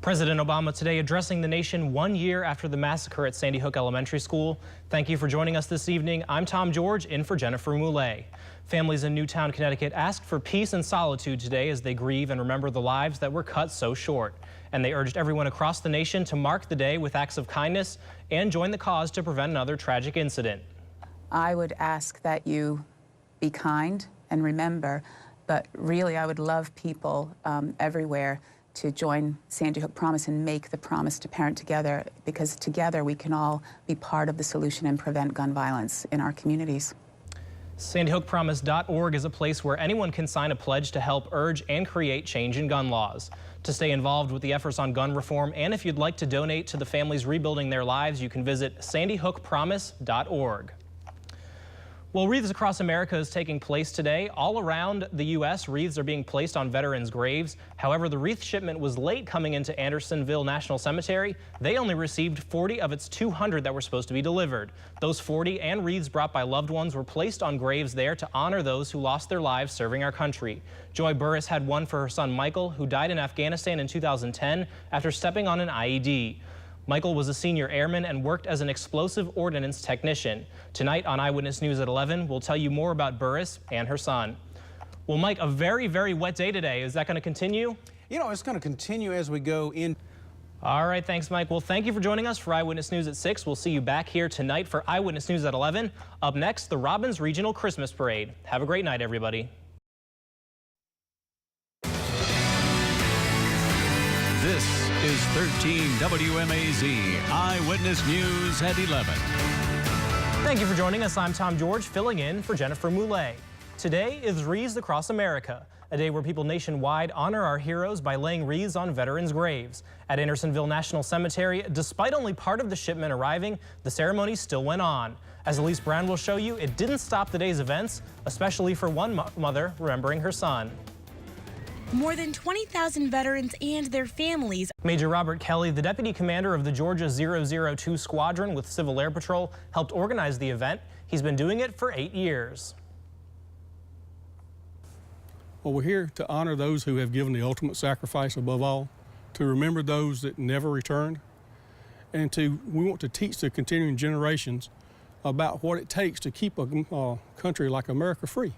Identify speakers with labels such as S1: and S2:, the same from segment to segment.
S1: President Obama today addressing the nation 1 year after the massacre at Sandy Hook Elementary School. Thank you for joining us this evening. I'm Tom George, in for Jennifer Moulet. Families in Newtown, Connecticut asked for peace and solitude today as they grieve and remember the lives that were cut so short. And they urged everyone across the nation to mark the day with acts of kindness and join the cause to prevent another tragic incident.
S2: I would ask that you be kind and remember, but really I would love people everywhere to join Sandy Hook Promise and make the promise to parent together, because together we can all be part of the solution and prevent gun violence in our communities.
S1: SandyHookPromise.org is a place where anyone can sign a pledge to help urge and create change in gun laws. To stay involved with the efforts on gun reform, and if you'd like to donate to the families rebuilding their lives, you can visit SandyHookPromise.org. Well, Wreaths Across America is taking place today. All around the U.S., wreaths are being placed on veterans' graves. However, the wreath shipment was late coming into Andersonville National Cemetery. They only received 40 of its 200 that were supposed to be delivered. Those 40 and wreaths brought by loved ones were placed on graves there to honor those who lost their lives serving our country. Joy Burris had one for her son Michael, who died in Afghanistan in 2010 after stepping on an IED. Michael was a senior airman and worked as an explosive ordnance technician. Tonight on Eyewitness News at 11, we'll tell you more about Burris and her son. Well, Mike, a very, very wet day today. Is that going to continue?
S3: You know, it's going to continue as we go in.
S1: All right, thanks, Mike. Well, thank you for joining us for Eyewitness News at 6. We'll see you back here tonight for Eyewitness News at 11. Up next, the Robbins Regional Christmas Parade. Have a great night, everybody.
S4: This is 13 WMAZ Eyewitness News at 11.
S1: Thank you for joining us. I'm Tom George, filling in for Jennifer Moulet. Today is Wreaths Across America, a day where people nationwide honor our heroes by laying wreaths on veterans' graves. At Andersonville National Cemetery, despite only part of the shipment arriving, the ceremony still went on. As Elise Brown will show you, it didn't stop the day's events, especially for one mother remembering her son.
S5: More than 20,000 veterans and their families.
S1: Major Robert Kelly, the deputy commander of the Georgia 002 Squadron with Civil Air Patrol, helped organize the event. He's been doing it for 8 years.
S6: Well, we're here to honor those who have given the ultimate sacrifice above all, to remember those that never returned, and we want to teach the continuing generations about what it takes to keep a country like America free.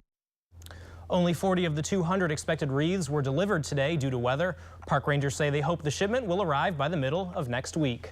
S1: Only 40 of the 200 expected wreaths were delivered today due to weather. Park rangers say they hope the shipment will arrive by the middle of next week.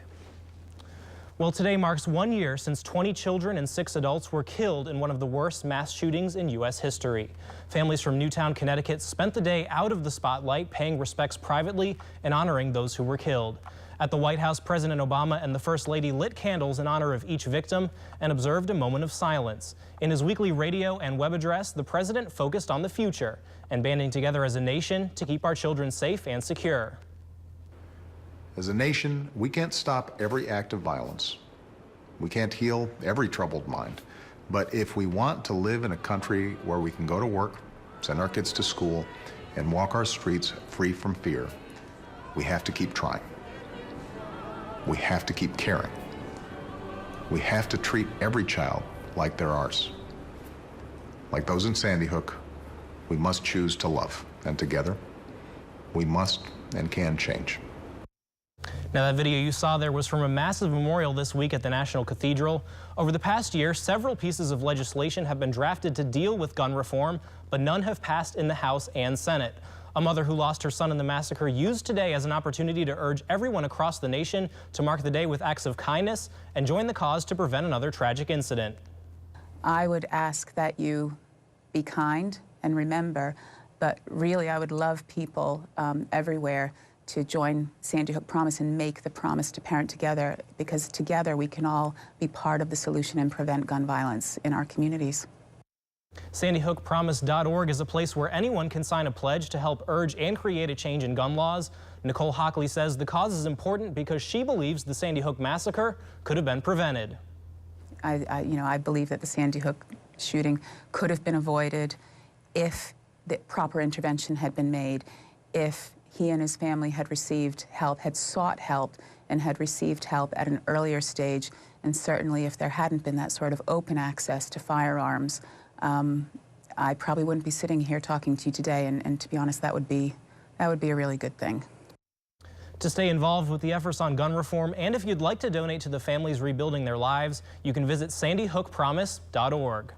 S1: Well, today marks 1 year since 20 children and 6 adults were killed in one of the worst mass shootings in U.S. history. Families from Newtown, Connecticut spent the day out of the spotlight, paying respects privately and honoring those who were killed. At the White House, President Obama and the First Lady lit candles in honor of each victim and observed a moment of silence. In his weekly radio and web address, the president focused on the future and banding together as a nation to keep our children safe and secure.
S7: As a nation, we can't stop every act of violence. We can't heal every troubled mind. But if we want to live in a country where we can go to work, send our kids to school, and walk our streets free from fear, we have to keep trying. We have to keep caring. We have to treat every child like they're ours. Like those in Sandy Hook, we must choose to love, and together, we must and can change.
S1: Now, that video you saw there was from a massive memorial this week at the National Cathedral. Over the past year, several pieces of legislation have been drafted to deal with gun reform, but none have passed in the House and Senate. A mother who lost her son in the massacre used today as an opportunity to urge everyone across the nation to mark the day with acts of kindness and join the cause to prevent another tragic incident.
S2: I would ask that you be kind and remember, but really I would love people everywhere to join Sandy Hook Promise and make the promise to parent together, because together we can all be part of the solution and prevent gun violence in our communities.
S1: SandyHookPromise.org is a place where anyone can sign a pledge to help urge and create a change in gun laws. Nicole Hockley says the cause is important because she believes the Sandy Hook massacre could have been prevented.
S2: I believe that the Sandy Hook shooting could have been avoided if the proper intervention had been made, if he and his family had received help, had sought help, and had received help at an earlier stage, and certainly if there hadn't been that sort of open access to firearms, I probably wouldn't be sitting here talking to you today, and to be honest, that would be a really good thing.
S1: To stay involved with the efforts on gun reform, and if you'd like to donate to the families rebuilding their lives, you can visit sandyhookpromise.org.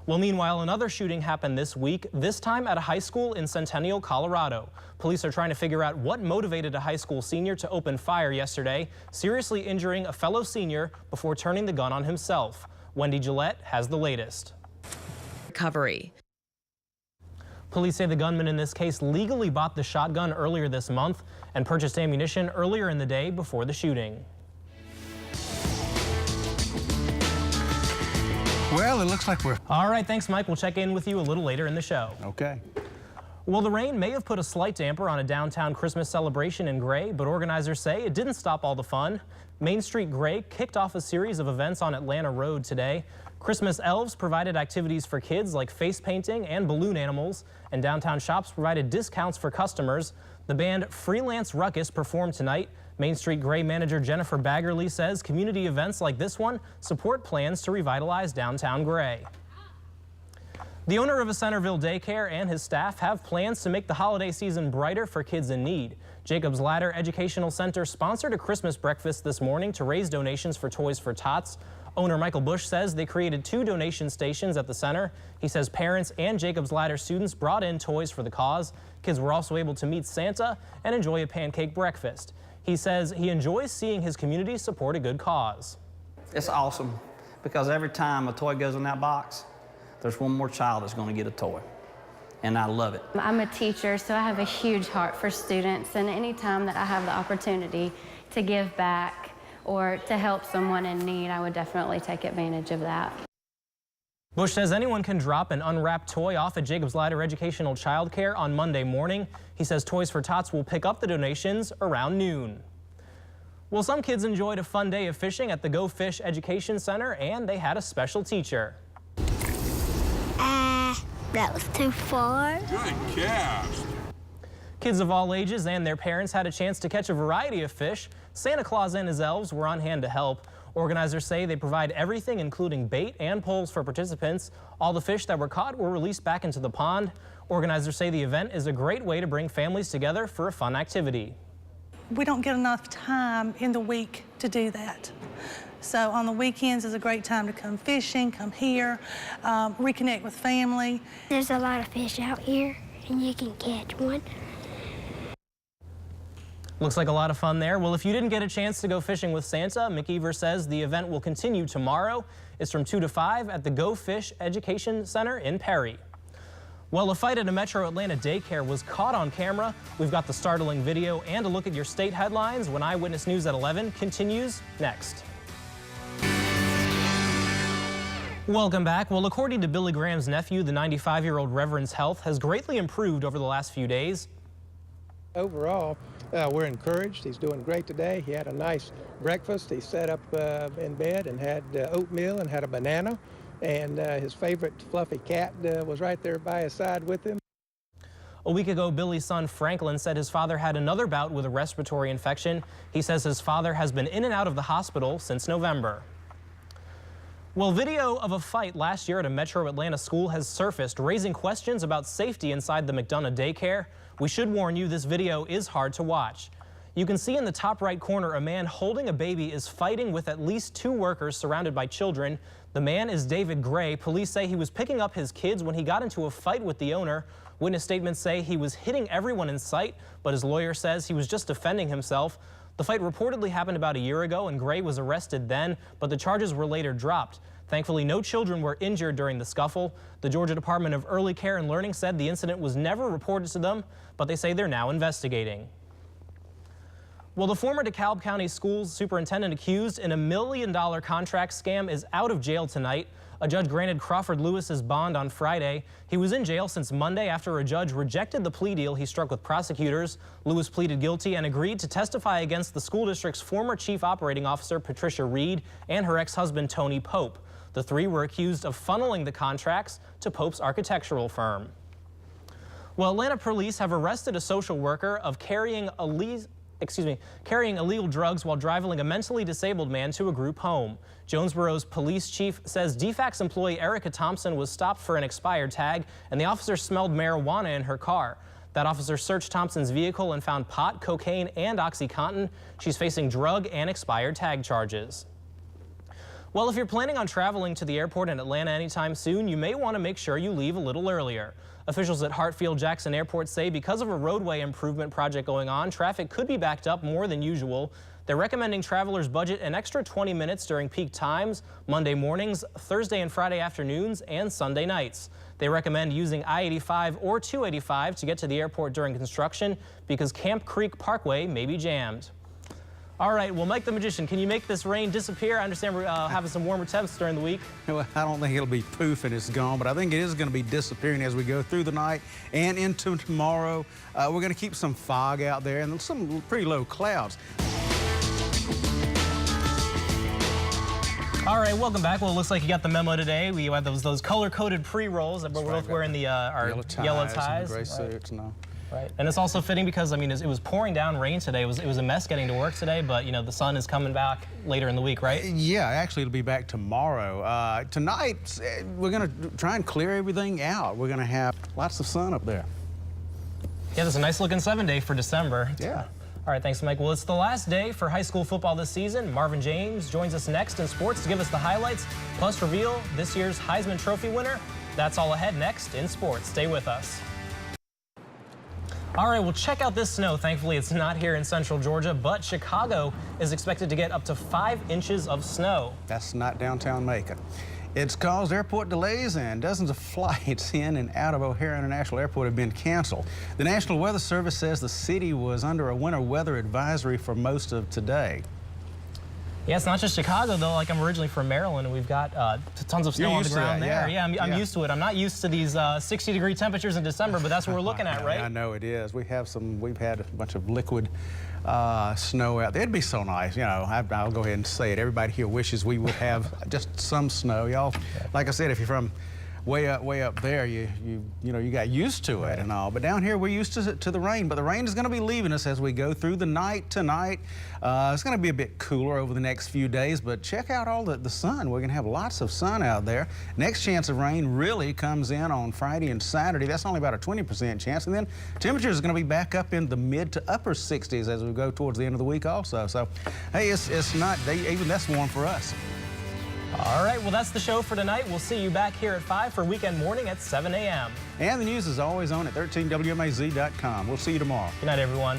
S1: Well, meanwhile, another shooting happened this week, this time at a high school in Centennial, Colorado. Police are trying to figure out what motivated a high school senior to open fire yesterday, seriously injuring a fellow senior before turning the gun on himself. Wendy Gillette has the latest.
S8: Recovery.
S1: Police say the gunman in this case legally bought the shotgun earlier this month and purchased ammunition earlier in the day before the shooting.
S3: Well, it looks like we're...
S1: All right, thanks, Mike. We'll check in with you a little later in the show.
S3: Okay.
S1: Well, the rain may have put a slight damper on a downtown Christmas celebration in Gray, but organizers say it didn't stop all the fun. Main Street Gray kicked off a series of events on Atlanta Road today. Christmas elves provided activities for kids like face painting and balloon animals, and downtown shops provided discounts for customers. The band Freelance Ruckus performed tonight. Main Street Gray manager Jennifer Baggerly says community events like this one support plans to revitalize downtown Gray. The owner of a Centerville daycare and his staff have plans to make the holiday season brighter for kids in need. Jacob's Ladder Educational Center sponsored a Christmas breakfast this morning to raise donations for Toys for Tots. Owner Michael Bush says they created 2 donation stations at the center. He says parents and Jacob's Ladder students brought in toys for the cause. Kids were also able to meet Santa and enjoy a pancake breakfast. He says he enjoys seeing his community support a good cause.
S9: It's awesome because every time a toy goes in that box, there's one more child that's going to get a toy, and I love it.
S10: I'm a teacher, so I have a huge heart for students, and anytime that I have the opportunity to give back or to help someone in need, I would definitely take advantage of that.
S1: Bush says anyone can drop an unwrapped toy off at Jacob's Ladder Educational Childcare on Monday morning. He says Toys for Tots will pick up the donations around noon. Well, some kids enjoyed a fun day of fishing at the Go Fish Education Center, and they had a special teacher.
S11: That was too far.
S12: Good catch.
S1: Kids of all ages and their parents had a chance to catch a variety of fish. Santa Claus and his elves were on hand to help. Organizers say they provide everything, including bait and poles for participants. All the fish that were caught were released back into the pond. Organizers say the event is a great way to bring families together for a fun activity.
S13: We don't get enough time in the week to do that. So on the weekends is a great time to come fishing, come here, reconnect with family.
S11: There's a lot of fish out here, and you can catch one.
S1: Looks like a lot of fun there. Well, if you didn't get a chance to go fishing with Santa, McEver says the event will continue tomorrow. It's from 2 to 5 at the Go Fish Education Center in Perry. Well, a fight at a Metro Atlanta daycare was caught on camera. We've got the startling video and a look at your state headlines when Eyewitness News at 11 continues next. Welcome back. Well, according to Billy Graham's nephew, the 95-year-old Reverend's health has greatly improved over the last few days.
S14: Overall, we're encouraged. He's doing great today. He had a nice breakfast. He sat up in bed and had oatmeal and had a banana. And his favorite fluffy cat was right there by his side with him.
S1: A week ago, Billy's son Franklin said his father had another bout with a respiratory infection. He says his father has been in and out of the hospital since November. Well, video of a fight last year at a Metro Atlanta school has surfaced, raising questions about safety inside the McDonough daycare. We should warn you, this video is hard to watch. You can see in the top right corner a man holding a baby is fighting with at least 2 workers surrounded by children. The man is David Gray. Police say he was picking up his kids when he got into a fight with the owner. Witness statements say he was hitting everyone in sight, but his lawyer says he was just defending himself. The fight reportedly happened about a year ago, and Gray was arrested then, but the charges were later dropped. Thankfully, no children were injured during the scuffle. The Georgia Department of Early Care and Learning said the incident was never reported to them, but they say they're now investigating. Well, the former DeKalb County Schools superintendent accused in a $1 million contract scam is out of jail tonight. A judge granted Crawford Lewis's bond on Friday. He was in jail since Monday after a judge rejected the plea deal he struck with prosecutors. Lewis pleaded guilty and agreed to testify against the school district's former chief operating officer, Patricia Reed, and her ex-husband, Tony Pope. The 3 were accused of funneling the contracts to Pope's architectural firm. Well, Atlanta police have arrested a social worker of carrying illegal drugs while driving a mentally disabled man to a group home. Jonesboro's police chief says DFACS employee Erica Thompson was stopped for an expired tag, and the officer smelled marijuana in her car. That officer searched Thompson's vehicle and found pot, cocaine, and OxyContin. She's facing drug and expired tag charges. Well, if you're planning on traveling to the airport in Atlanta anytime soon, you may want to make sure you leave a little earlier. Officials at Hartfield-Jackson Airport say because of a roadway improvement project going on, traffic could be backed up more than usual. They're recommending travelers budget an extra 20 minutes during peak times, Monday mornings, Thursday and Friday afternoons, and Sunday nights. They recommend using I-85 or 285 to get to the airport during construction because Camp Creek Parkway may be jammed. All right, well, Mike the Magician, can you make this rain disappear? I understand we're having some warmer temps during the week.
S12: Well, I don't think it'll be poof and it's gone, but I think it is going to be disappearing as we go through the night and into tomorrow. We're going to keep some fog out there and some pretty low clouds.
S1: All right, welcome back. Well, it looks like you got the memo today. We had those color-coded pre-rolls, but we're both wearing the our yellow ties,
S12: and gray suits, no.
S1: Right, and it's also fitting because I mean it was pouring down rain today. It was a mess getting to work today, but you know the sun is coming back later in the week, right?
S12: Yeah, actually it'll be back tomorrow. Tonight we're going to try and clear everything out. We're going to have lots of sun up there.
S1: Yeah, there's a nice looking 7-day for December.
S12: Yeah.
S1: All right, thanks, Mike. Well, it's the last day for high school football this season. Marvin James joins us next in sports to give us the highlights, plus reveal this year's Heisman Trophy winner. That's all ahead next in sports. Stay with us. All right, well, check out this snow. Thankfully, it's not here in central Georgia, but Chicago is expected to get up to 5 inches of snow.
S12: That's not downtown Macon. It's caused airport delays and dozens of flights in and out of O'Hare International Airport have been canceled. The National Weather Service says the city was under a winter weather advisory for most of today.
S1: Yeah, it's not just Chicago, though. Like, I'm originally from Maryland, and we've got tons of snow on the ground there. Yeah, I'm used to it. I'm not used to these 60-degree temperatures in December, but that's what we're looking at, right?
S12: I know it is. We've had a bunch of liquid snow out there. It'd be so nice, you know. I'll go ahead and say it. Everybody here wishes we would have just some snow. Y'all, like I said, if you're from way up there, you got used to it and all. But down here, we're used to the rain. But the rain is going to be leaving us as we go through the night tonight. It's going to be a bit cooler over the next few days. But check out all the sun. We're going to have lots of sun out there. Next chance of rain really comes in on Friday and Saturday. That's only about a 20% chance. And then temperatures are going to be back up in the mid to upper 60s as we go towards the end of the week also. So, hey, it's not even that's warm for us.
S1: All right, well, that's the show for tonight. We'll see you back here at 5 for Weekend Morning at 7 a.m.
S12: And the news is always on at 13WMAZ.com. We'll see you tomorrow.
S1: Good night, everyone.